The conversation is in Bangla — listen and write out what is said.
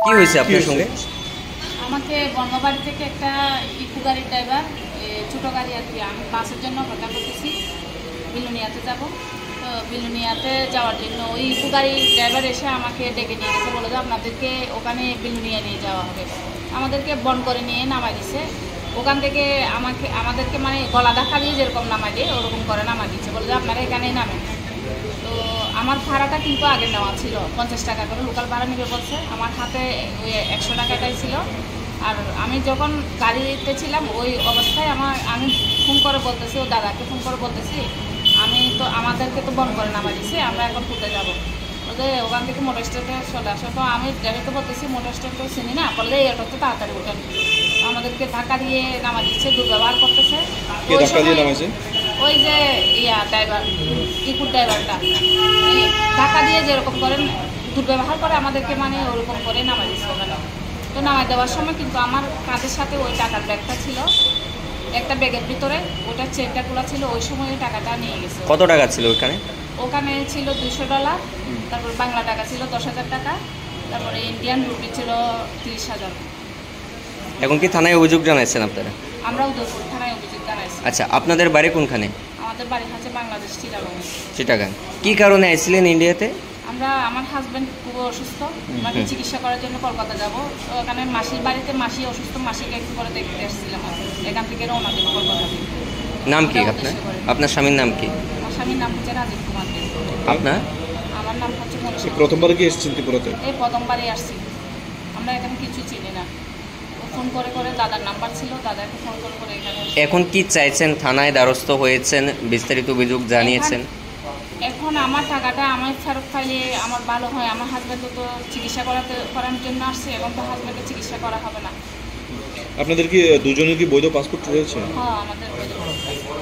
কি হয়েছে আপনার সঙ্গে? আমাকে বর্ণবাড়ি থেকে একটা ইকো গাড়ির ড্রাইভার, ছোটো গাড়ি আর কি, আমি বাসের জন্য অপেক্ষা করতেছি, বিলুনিয়াতে যাব। তো বিলুনিয়াতে যাওয়ার জন্য ওই ইকো গাড়ির ড্রাইভার এসে আমাকে ডেকে নিয়ে গেছে, বলে যে আপনাদেরকে ওখানে বিলুনিয়া নিয়ে যাওয়া হবে। আমাদেরকে বন করে নিয়ে নামাই দিছে। ওখান থেকে আমাদেরকে মানে গলা ধাক্কা দিয়ে যেরকম নামাই দিয়ে ওরকম করে নামাই দিচ্ছে, বলে যে আপনারা এখানেই নামেন। তো আমার ভাড়াটা কিন্তু আগে নেওয়া ছিল 50 টাকা করে, লোকাল ভাড়া নেবে বলছে। আমার হাতে ওই 100 টাকাটাই ছিল। আর আমি যখন গাড়িতে ছিলাম ওই অবস্থায় আমি ফোন করে বলতেছি, ও দাদাকে ফোন করে বলতেছি, আমি তো আমাদেরকে তো বন্ধ করে নামা দিছি, আমরা এখন কোথায় যাবো? বলতে ওখান থেকে মোটর স্ট্যান্ডে চলে আসো। তো আমি ড্রাইভারকে বলতেছি মোটর স্ট্যান্ড তো চিনি না, বলে এই অটোতে তাড়াতাড়ি ওঠেন। আমাদেরকে ধাক্কা দিয়ে নামা দিচ্ছে, দুর্ব্যবহার করতেছে। ওই যে ড্রাইভার, ইকুর ড্রাইভারটা ধাক্কা দিয়ে যেরকম করেন দুর্ব্যবহার করে আমাদেরকে, মানে ওরকম করে নামা দিচ্ছে ওখানে। তো নামাই দেওয়ার সময় কিন্তু আমার কাঁধের সাথে ওই টাকার ব্যাগটা ছিল, একটা ব্যাগের ভিতরে ওটার চেনটা খোলা ছিল। ওই সময় ওই টাকাটা নিয়ে গেছে। কত টাকা ছিল ওখানে? ওখানে ছিল $200, তারপর বাংলা টাকা ছিল 10,000 টাকা, তারপরে ইন্ডিয়ান রুপি ছিল 30,000। এখন কি থানায় অভিযোগ জানাইছেন আপনারা? আমরা উদয়পুর থানায় অভিযোগ জানাইছি। আচ্ছা, আপনাদের বাড়ি কোনখানে? আমাদের বাড়ি হচ্ছে বাংলাদেশ, চিটাগাং। কি কারণে আসছিলেন ইন্ডিয়াতে? আমার হাজব্যান্ড খুব অসুস্থ, আমাকে চিকিৎসা করার জন্য কলকাতা যাব। তো ওখানে মাসির বাড়িতে মাসি অসুস্থ, মাসিকে একটু করে দেখতে এসেছিলাম। এখান থেকে রওনা দেবো কলকাতা। নাম কি আপনার? আপনার স্বামীর নাম কি? আমার স্বামীর নাম হচ্ছে রাজীব কুমার। আপনার? আমার নাম হচ্ছে মনীষা। প্রথমবার কি এসেছেন ত্রিপুরাতে? এই প্রথমবারই আসছি। আমরা এখানে কিছু চিনি না। ফোন করে করে দাদার নাম্বার ছিল, দাদাকে ফোন করে করে এখানে। এখন কি চাইছেন? থানায় দ্বারস্থ হয়েছেন, বিস্তারিত অভিযোগ জানিয়েছেন? এখন আমার টাকাটা আমার ফেরত পাইলে আমার ভালো হয়। আমার হাজব্যান্ড তো চিকিৎসা করার জন্য আসছে, এখন তো হাজব্যান্ডের চিকিৎসা করা হবে না। আপনাদের কি দুজনের কি বৈধ পাসপোর্ট রয়েছে? হ্যাঁ, আমাদের বৈধ পাসপোর্ট।